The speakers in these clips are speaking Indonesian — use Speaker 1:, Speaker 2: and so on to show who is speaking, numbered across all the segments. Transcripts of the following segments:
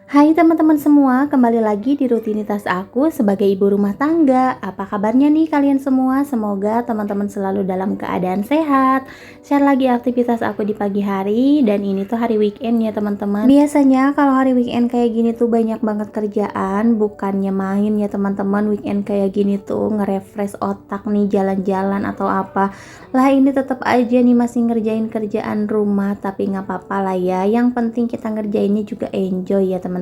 Speaker 1: Hai teman-teman semua, kembali lagi di rutinitas aku sebagai ibu rumah tangga. Apa kabarnya nih kalian semua? Semoga teman-teman selalu dalam keadaan sehat. Share lagi aktivitas aku di pagi hari, dan ini tuh hari weekend ya teman-teman. Biasanya kalau hari weekend kayak gini tuh banyak banget kerjaan, bukannya main ya teman-teman. Weekend kayak gini tuh nge-refresh otak nih, jalan-jalan atau apa. Lah ini tetap aja nih masih ngerjain kerjaan rumah, tapi nggak apa-apa lah ya. Yang penting kita ngerjainnya juga enjoy ya teman-teman.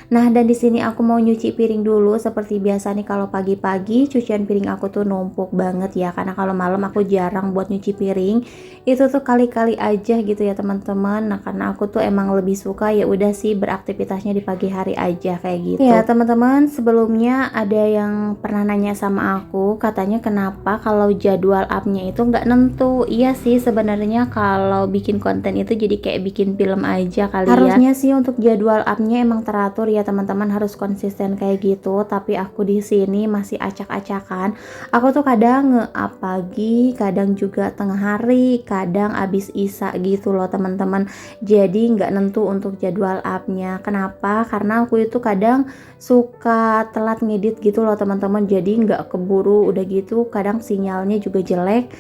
Speaker 1: Nah, dan di sini aku mau nyuci piring dulu. Seperti biasa nih, kalau pagi-pagi cucian piring aku tuh numpuk banget ya, karena kalau malam aku jarang buat nyuci piring. Itu tuh kali-kali aja gitu ya teman-teman. Nah, karena aku tuh emang lebih suka ya udah sih beraktivitasnya di pagi hari aja kayak gitu. Ya teman-teman, sebelumnya ada yang pernah nanya sama aku, katanya kenapa kalau jadwal upnya itu nggak nentu. Iya sih, sebenarnya kalau bikin konten itu jadi kayak bikin film aja kali ya. Harusnya sih untuk jadwal upnya emang teratur ya teman-teman, harus konsisten kayak gitu. Tapi aku di sini masih acak-acakan. Aku tuh kadang nge-up pagi, kadang juga tengah hari, kadang abis isa gitu loh teman-teman. Jadi nggak nentu untuk jadwal upnya. Kenapa? Karena aku itu kadang suka telat ngedit gitu loh teman-teman. Jadi nggak keburu, udah gitu kadang sinyalnya juga jelek.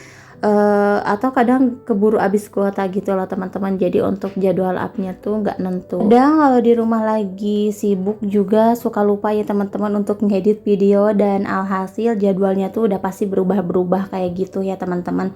Speaker 1: Atau kadang keburu habis kuota gitu loh teman-teman. Jadi untuk jadwal upnya tuh nggak nentu. Kadang kalau di rumah lagi sibuk juga suka lupa ya teman-teman untuk ngedit video, dan alhasil jadwalnya tuh udah pasti berubah-berubah kayak gitu ya teman-teman.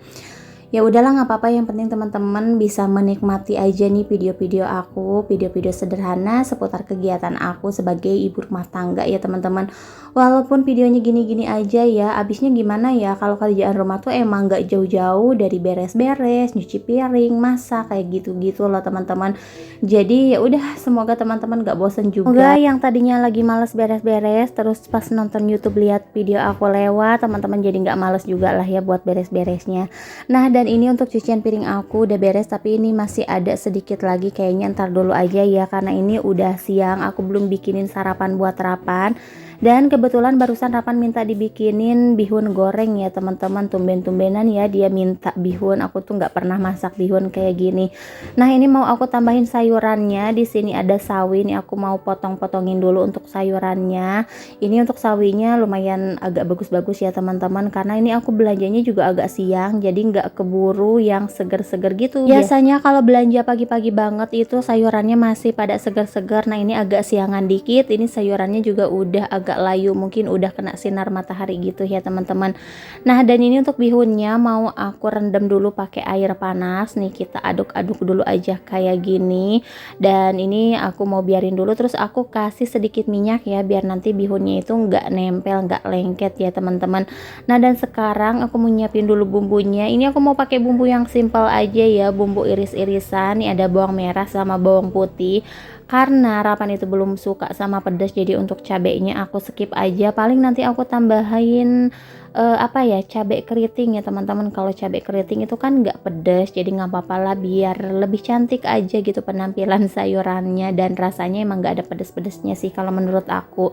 Speaker 1: Ya udahlah, nggak apa-apa, yang penting teman-teman bisa menikmati aja nih video-video aku, video-video sederhana seputar kegiatan aku sebagai ibu rumah tangga ya teman-teman. Walaupun videonya gini-gini aja ya, abisnya gimana ya kalau kerjaan rumah tuh emang nggak jauh-jauh dari beres-beres, nyuci piring, masak kayak gitu-gitu loh teman-teman. Jadi ya udah, semoga teman-teman nggak bosen juga. Semoga yang tadinya lagi males beres-beres, terus pas nonton YouTube lihat video aku lewat, teman-teman jadi nggak males juga lah ya buat beres-beresnya. Nah, dan ini untuk cucian piring aku udah beres, tapi ini masih ada sedikit lagi, kayaknya ntar dulu aja ya karena ini udah siang, aku belum bikinin sarapan buat Rapan. Dan kebetulan barusan Rapan minta dibikinin bihun goreng ya teman-teman. Tumben-tumbenan ya dia minta bihun, aku tuh nggak pernah masak bihun kayak gini. Nah, ini mau aku tambahin sayurannya. Di sini ada sawi nih, aku mau potong-potongin dulu untuk sayurannya. Ini untuk sawinya lumayan agak bagus-bagus ya teman-teman, karena ini aku belanjanya juga agak siang, jadi nggak keburu yang seger-seger gitu. Biasanya kalau belanja pagi-pagi banget itu sayurannya masih pada seger-seger. Nah, ini agak siangan dikit, ini sayurannya juga udah agak layu, mungkin udah kena sinar matahari gitu ya teman-teman. Nah, dan ini untuk bihunnya mau aku rendam dulu pakai air panas nih, kita aduk-aduk dulu aja kayak gini. Dan ini aku mau biarin dulu, terus aku kasih sedikit minyak ya biar nanti bihunnya itu nggak nempel, nggak lengket ya teman-teman. Nah, dan sekarang aku mau nyiapin dulu bumbunya. Ini aku mau pakai bumbu yang simple aja ya, bumbu iris-irisan. Ini ada bawang merah sama bawang putih. Karena Rapan itu belum suka sama pedas, jadi untuk cabenya aku skip aja. Paling nanti aku tambahin apa ya, cabai keriting ya teman-teman. Kalau cabai keriting itu kan nggak pedas, jadi nggak apa-apa lah, biar lebih cantik aja gitu penampilan sayurannya, dan rasanya emang nggak ada pedas-pedasnya sih kalau menurut aku.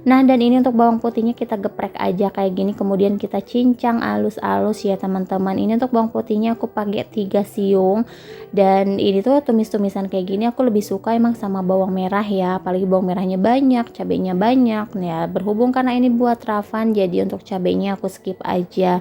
Speaker 1: Nah, dan ini untuk bawang putihnya kita geprek aja kayak gini, kemudian kita cincang alus-alus ya teman-teman. Ini untuk bawang putihnya aku pakai 3 siung, dan ini tuh tumis-tumisan kayak gini aku lebih suka emang sama bawang merah ya, apalagi bawang merahnya banyak, cabenya banyak ya. Berhubung karena ini buat Ravan, jadi untuk cabenya aku skip aja.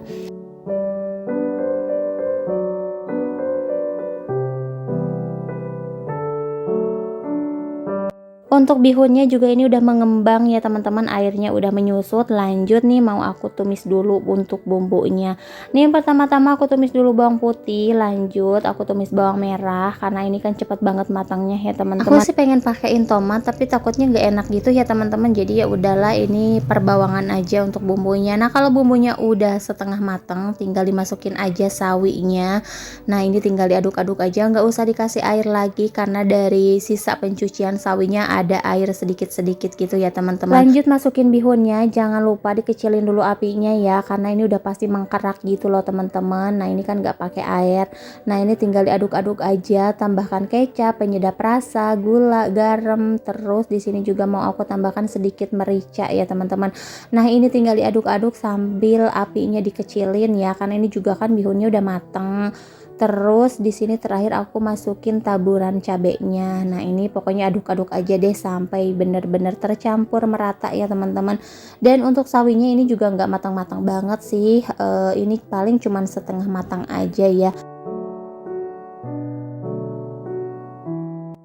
Speaker 1: Untuk bihunnya juga ini udah mengembang ya teman-teman, airnya udah menyusut. Lanjut nih mau aku tumis dulu untuk bumbunya. Nih yang pertama-tama aku tumis dulu bawang putih, lanjut aku tumis bawang merah karena ini kan cepet banget matangnya ya teman-teman. Aku sih pengen pakein tomat tapi takutnya nggak enak gitu ya teman-teman. Jadi ya udahlah, ini perbawangan aja untuk bumbunya. Nah, kalau bumbunya udah setengah matang, tinggal dimasukin aja sawinya. Nah, ini tinggal diaduk-aduk aja, nggak usah dikasih air lagi karena dari sisa pencucian sawinya ada air sedikit-sedikit gitu ya teman-teman. Lanjut masukin bihunnya, jangan lupa dikecilin dulu apinya ya karena ini udah pasti mengkerak gitu loh teman-teman. Nah, ini kan nggak pakai air. Nah, ini tinggal diaduk-aduk aja, tambahkan kecap, penyedap rasa, gula, garam, terus di sini juga mau aku tambahkan sedikit merica ya teman-teman. Nah, ini tinggal diaduk-aduk sambil apinya dikecilin ya karena ini juga kan bihunnya udah mateng. Terus di sini terakhir aku masukin taburan cabenya. Nah, ini pokoknya aduk-aduk aja deh sampai bener-bener tercampur merata ya teman-teman. Dan untuk sawinya ini juga nggak matang-matang banget sih. Ini paling cuman setengah matang aja ya.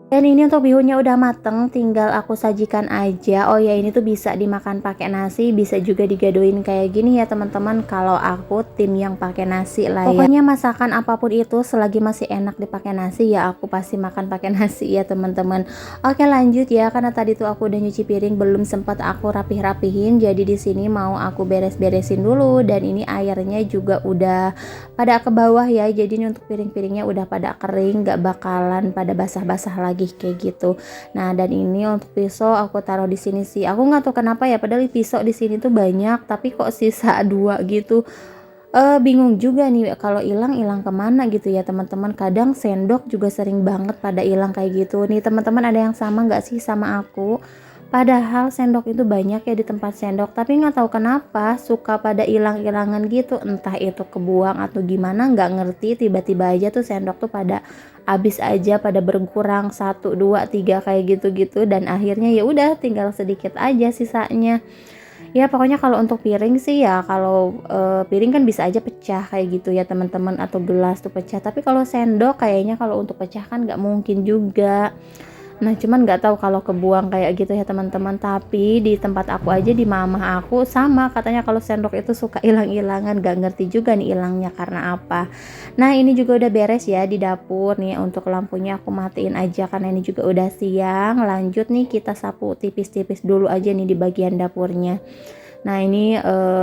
Speaker 1: Dan ini untuk bihunnya udah mateng, tinggal aku sajikan aja. Oh ya, ini tuh bisa dimakan pakai nasi, bisa juga digadoin kayak gini ya teman-teman. Kalau aku tim yang pakai nasi lah ya. Pokoknya masakan apapun itu selagi masih enak dipakai nasi ya aku pasti makan pakai nasi ya teman-teman. Oke, lanjut ya, karena tadi tuh aku udah nyuci piring, belum sempat aku rapih-rapihin. Jadi di sini mau aku beres-beresin dulu, dan ini airnya juga udah pada ke bawah ya. Jadi ini untuk piring-piringnya udah pada kering, gak bakalan pada basah-basah lagi kayak gitu. Nah, dan ini untuk pisau aku taruh di sini sih. Aku nggak tahu kenapa ya, padahal pisau di sini tuh banyak, tapi kok sisa dua gitu. Bingung juga nih kalau hilang kemana gitu ya teman-teman. Kadang sendok juga sering banget pada hilang kayak gitu. Nih teman-teman, ada yang sama nggak sih sama aku? Padahal sendok itu banyak ya di tempat sendok, tapi nggak tahu kenapa suka pada hilang-hilangan gitu. Entah itu kebuang atau gimana, nggak ngerti. Tiba-tiba aja tuh sendok tuh pada habis aja, pada berkurang 1 2 3 kayak gitu-gitu, dan akhirnya ya udah tinggal sedikit aja sisanya. Ya pokoknya kalau untuk piring sih ya, kalau piring kan bisa aja pecah kayak gitu ya teman-teman, atau gelas tuh pecah. Tapi kalau sendok kayaknya kalau untuk pecah kan nggak mungkin juga. Nah, cuman nggak tahu kalau kebuang kayak gitu ya teman-teman. Tapi di tempat aku aja, di mama aku sama katanya kalau sendok itu suka hilang-hilangan, nggak ngerti juga nih hilangnya karena apa. Nah, ini juga udah beres ya di dapur nih. Untuk lampunya aku matiin aja karena ini juga udah siang. Lanjut nih, kita sapu tipis-tipis dulu aja nih di bagian dapurnya. Nah, ini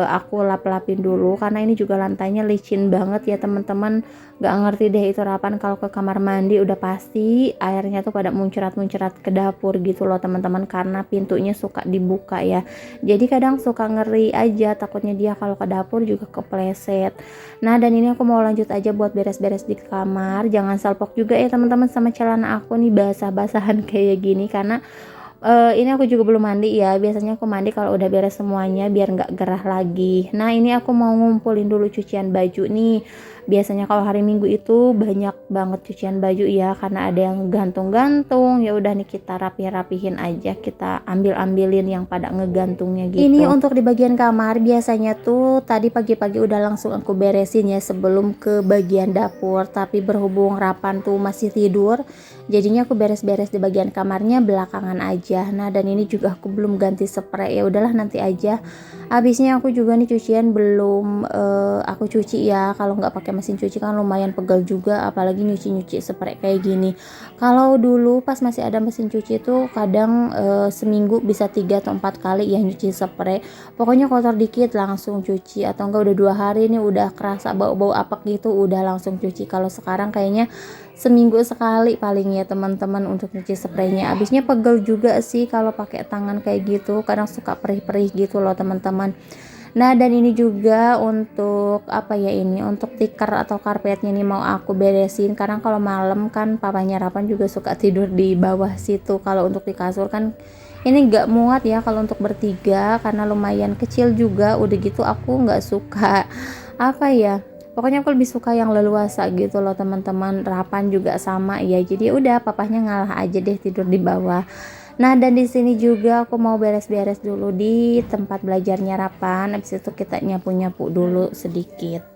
Speaker 1: aku lap-lapin dulu karena ini juga lantainya licin banget ya teman-teman. Gak ngerti deh itu rapan. Kalau ke kamar mandi udah pasti airnya tuh pada muncrat-muncrat ke dapur gitu loh teman-teman, karena pintunya suka dibuka ya. Jadi kadang suka ngeri aja, takutnya dia kalau ke dapur juga kepleset. Nah, dan ini aku mau lanjut aja buat beres-beres di kamar. Jangan salpok juga ya teman-teman sama celana aku nih basah-basahan kayak gini, karena ini aku juga belum mandi ya. Biasanya aku mandi kalau udah beres semuanya biar nggak gerah lagi. Nah, ini aku mau ngumpulin dulu cucian baju nih. Biasanya kalau hari Minggu itu banyak banget cucian baju ya, karena ada yang gantung-gantung. Ya udah nih, kita rapihin aja, kita ambilin yang pada ngegantungnya gitu. Ini untuk di bagian kamar biasanya tuh tadi pagi-pagi udah langsung aku beresin ya sebelum ke bagian dapur. Tapi berhubung Rapan tuh masih tidur, jadinya aku beres-beres di bagian kamarnya belakangan aja. Nah, dan ini juga aku belum ganti spray, ya udahlah nanti aja. Habisnya aku juga nih cucian belum aku cuci ya. Kalau nggak pakai mesin cuci kan lumayan pegal juga, apalagi nyuci spray kayak gini. Kalau dulu pas masih ada mesin cuci itu kadang seminggu bisa 3 atau 4 kali ya nyuci spray. Pokoknya kotor dikit langsung cuci, atau enggak udah 2 hari nih udah kerasa bau-bau apek gitu udah langsung cuci. Kalau sekarang kayaknya seminggu sekali paling ya teman-teman untuk nyuci spraynya. Habisnya pegel juga sih kalau pakai tangan kayak gitu, kadang suka perih-perih gitu loh teman-teman. Nah, dan ini juga untuk apa ya, ini untuk tikar atau karpetnya nih mau aku beresin, karena kalau malam kan papanya Rapan juga suka tidur di bawah situ. Kalau untuk di kasur kan ini nggak muat ya kalau untuk bertiga, karena lumayan kecil juga. Udah gitu aku nggak suka apa ya, pokoknya aku lebih suka yang leluasa gitu loh teman-teman. Rapan juga sama ya, jadi udah papahnya ngalah aja deh tidur di bawah. Nah, dan di sini juga aku mau beres-beres dulu di tempat belajarnya Rapan. Habis itu kita nyapu-nyapu dulu sedikit.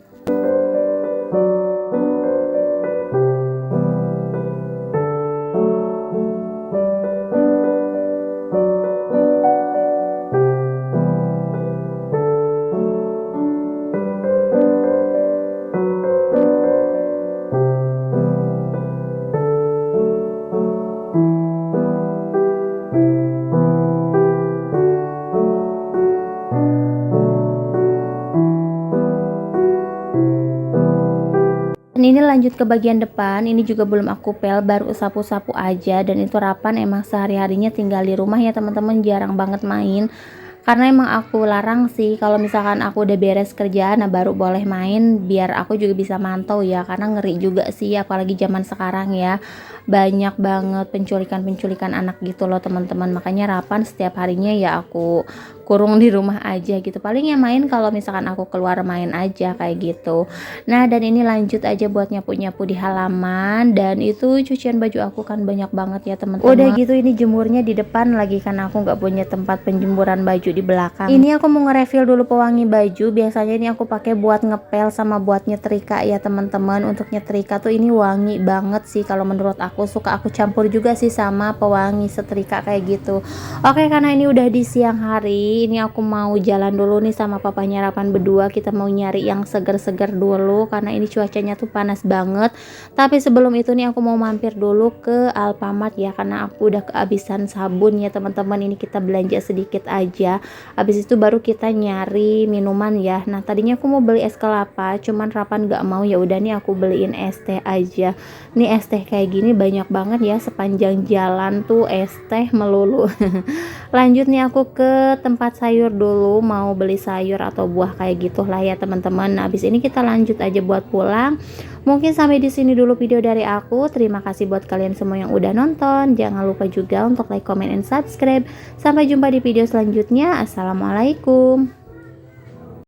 Speaker 1: Dan ini lanjut ke bagian depan, ini juga belum aku pel, baru sapu-sapu aja. Dan itu Rapan emang sehari-harinya tinggal di rumah ya teman-teman, jarang banget main. Karena emang aku larang sih, kalau misalkan aku udah beres kerjaan, nah baru boleh main, biar aku juga bisa mantau ya. Karena ngeri juga sih, apalagi zaman sekarang ya, banyak banget penculikan-penculikan anak gitu loh teman-teman. Makanya Rapan setiap harinya ya aku kurung di rumah aja gitu. Paling ya main kalau misalkan aku keluar main aja kayak gitu. Nah, dan ini lanjut aja buat nyapu-nyapu di halaman, dan itu cucian baju aku kan banyak banget ya teman-teman. Udah gitu ini jemurnya di depan lagi karena aku nggak punya tempat penjemuran baju di belakang. Ini aku mau nge-refill dulu pewangi baju. Biasanya ini aku pakai buat ngepel sama buat nyetrika ya teman-teman. Untuk nyetrika tuh ini wangi banget sih kalau menurut aku. Suka aku campur juga sih sama pewangi setrika kayak gitu. Oke, karena ini udah di siang hari, ini aku mau jalan dulu nih sama papanya Rapan berdua. Kita mau nyari yang seger-seger dulu karena ini cuacanya tuh panas banget. Tapi sebelum itu nih aku mau mampir dulu ke Alfamart ya, karena aku udah kehabisan sabun ya teman-teman. Ini kita belanja sedikit aja. Habis itu baru kita nyari minuman ya. Nah, tadinya aku mau beli es kelapa, cuman Rapan gak mau, ya udah nih aku beliin es teh aja. Nih es teh kayak gini banyak banget ya, sepanjang jalan tuh es teh melulu. Lanjut nih aku ke tempat sayur dulu, mau beli sayur atau buah kayak gitulah ya teman-teman. Nah, habis ini kita lanjut aja buat pulang. Mungkin sampai di sini dulu video dari aku. Terima kasih buat kalian semua yang udah nonton. Jangan lupa juga untuk like, comment, and subscribe. Sampai jumpa di video selanjutnya. Assalamualaikum.